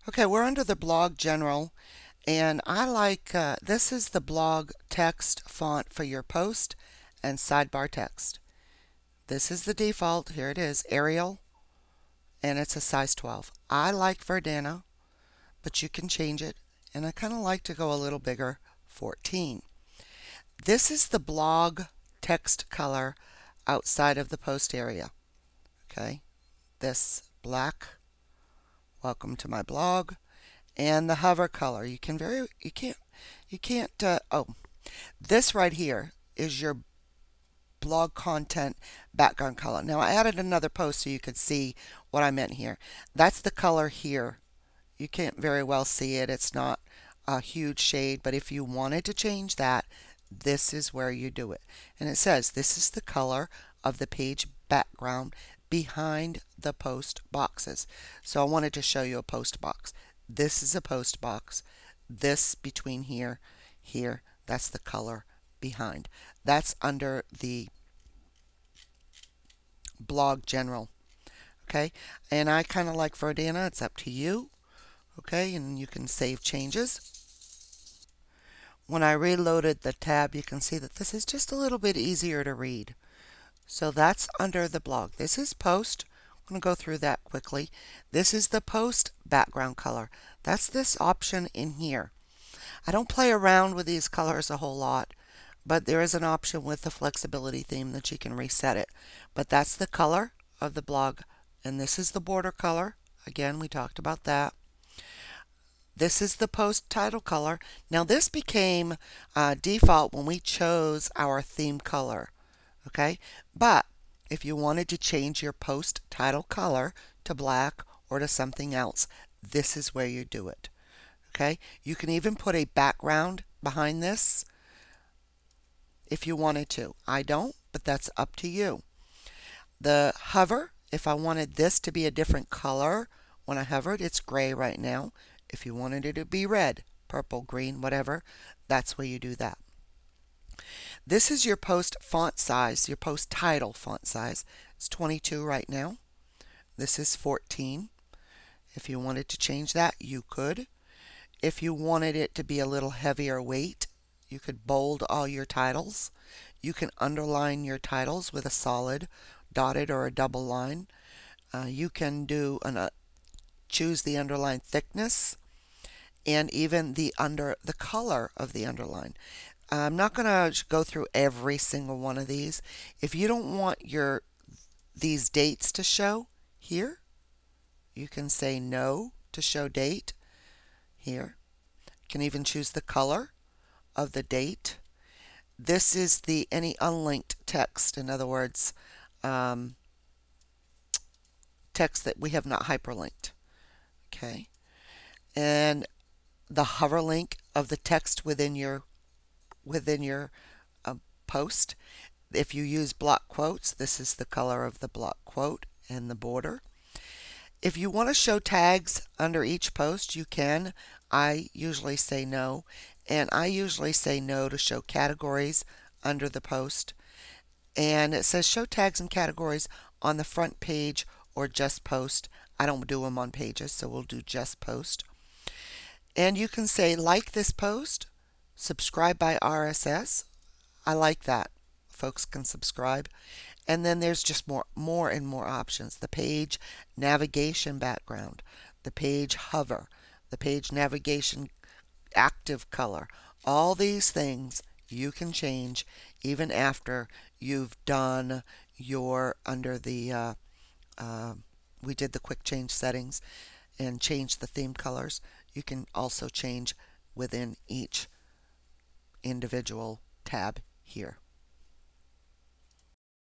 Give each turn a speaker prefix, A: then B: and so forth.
A: Okay, we're under the blog general, and I like this is the blog text font for your post and sidebar text. This is the default. Here it is, Arial, and it's a size 12. I like Verdana, but you can change it, and I kind of like to go a little bigger, 14. This is the blog text color outside of the post area. Okay, this black, welcome to my blog, and the hover color. Oh, this right here is your blog content background color. Now I added another post so you could see what I meant here. That's the color here. You can't very well see it. It's not a huge shade, but if you wanted to change that, this is where you do it. And it says this is the color of the page background behind the post boxes. So I wanted to show you a post box. This is a post box. This between here, that's the color behind. That's under the blog general. Okay, and I kind of like Verdana. It's up to you. Okay, and you can save changes. When I reloaded the tab, you can see that this is just a little bit easier to read. So that's under the blog. This is post. I'm going to go through that quickly. This is the post background color. That's this option in here. I don't play around with these colors a whole lot, but there is an option with the flexibility theme that you can reset it. But that's the color of the blog, and this is the border color. Again, we talked about that. This is the post title color. Now this became default when we chose our theme color. Okay, but if you wanted to change your post title color to black or to something else, this is where you do it. Okay, you can even put a background behind this if you wanted to. I don't, but that's up to you. The hover, if I wanted this to be a different color when I hovered, it's gray right now. If you wanted it to be red, purple, green, whatever, that's where you do that. This is your post font size, your post title font size. It's 22 right now. This is 14. If you wanted to change that, you could. If you wanted it to be a little heavier weight, you could bold all your titles. You can underline your titles with a solid, dotted, or a double line. You can do choose the underline thickness and even the color of the underline. I'm not going to go through every single one of these. If you don't want these dates to show here, you can say no to show date here. You can even choose the color of the date. This is the any unlinked text, in other words, text that we have not hyperlinked. Okay, and the hover link of the text within your post. If you use block quotes, this is the color of the block quote and the border. If you want to show tags under each post, you can. I usually say no, and I usually say no to show categories under the post. And it says show tags and categories on the front page or just post. I don't do them on pages, so we'll do just post. And you can say like this post, subscribe by RSS. I like that. Folks can subscribe. And then there's just more and more options. The page navigation background, the page hover, the page navigation active color. All these things you can change even after you've done your we did the quick change settings and change the theme colors. You can also change within each individual tab here.